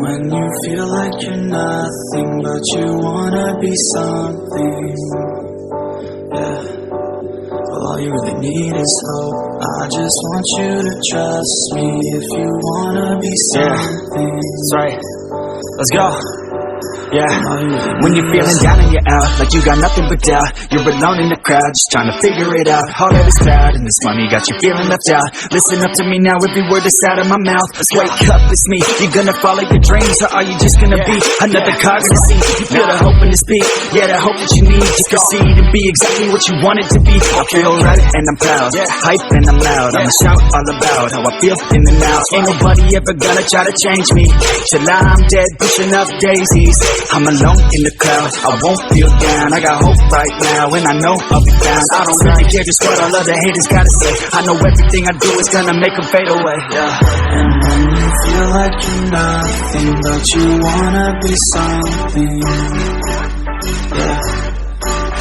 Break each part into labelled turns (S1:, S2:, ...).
S1: when you feel like you're nothing, but you wanna be something, yeah. Well, all you really need is hope. I just want you to trust me if you wanna be something.
S2: That's right. Let's go. Yeah, when you're feeling down and you're out, like you got nothing but doubt, you're alone in the crowd, just trying to figure it out. All that is cloud, and this money got you feeling left out. Listen up to me now, every word that's out of my mouth. Let's wake up, it's me. You gonna follow your dreams, or are you just gonna be another cog in the sea? You feel the hope in this beat, yeah, the hope that you need to proceed and be exactly what you want it to be. I feel right and I'm proud, hype and I'm loud. I'ma shout all about how I feel in the now. Ain't nobody ever gonna try to change me till I'm dead, pushing up daisies. I'm alone in the crowd, I won't feel down. I got hope right now, and I know I'll be found. I don't really care just what all other haters gotta say. I know everything I do is gonna make them fade away, yeah.
S1: And when you feel like you're nothing, but you wanna be something, yeah.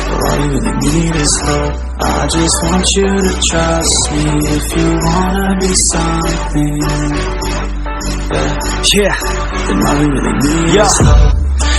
S1: Well, all you really need is hope. I just want you to trust me if you wanna be something,
S2: yeah.
S1: Then all you really need is hope.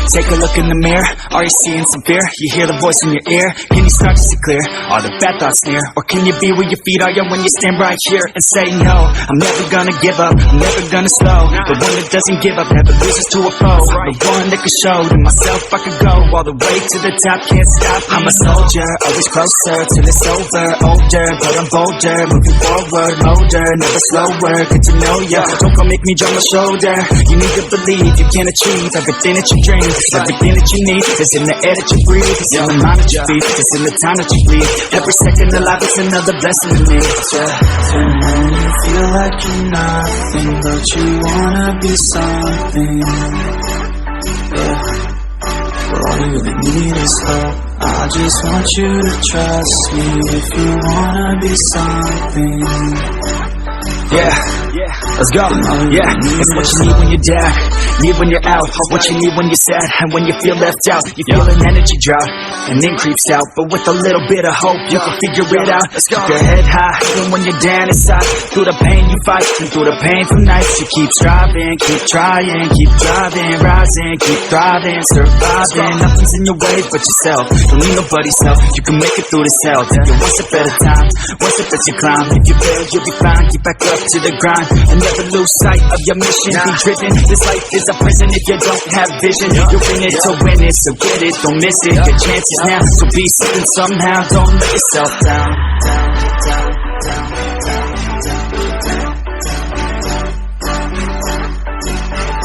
S2: Take a look in the mirror, are you seeing some fear? You hear the voice in your ear, can you start to see clear? Are the bad thoughts near? Or can you be where your feet are when you stand right here and say no? I'm never gonna give up, I'm never gonna slow. The one that doesn't give up never loses to a foe. The one that can show to myself I could go all the way to the top, can't stop. I'm a soldier, always closer till it's over. Older, but I'm bolder, moving forward, older, never slower. Good to know ya, don't come make me drop my shoulder. You need to believe you can achieve everything that you dream. Everything that you need is in the air that you breathe. It's in the mind that you feed, it's in the time that you bleed. Every second of life is another blessing to me,
S1: yeah. And when you feel like you're nothing, but you wanna be something, yeah. Well, all you really need is hope. I just want you to trust me if you wanna be something,
S2: yeah. Let's go, yeah. It's what you need when you're down, need when you're out, what you need when you're sad, and when you feel left out. You feel an energy drop, and then creeps out, but with a little bit of hope, you can figure it out. Keep your head high, even when you're down inside. Through the pain you fight, and through the painful nights, you keep striving, keep trying, keep driving, rising, keep thriving, surviving. Nothing's in your way but yourself. Don't need nobody's help. You can make it through this hell. Take it one step at a time, one step as you climb. If you fail, you'll be fine. Get back up to the grind, and never lose sight of your mission. Be driven. This life is a prison if you don't have vision. You're in it to win it, so get it, don't miss it. Your chances now, so be something somehow. Don't let yourself down.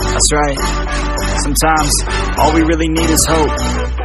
S2: That's right. Sometimes all we really need is hope.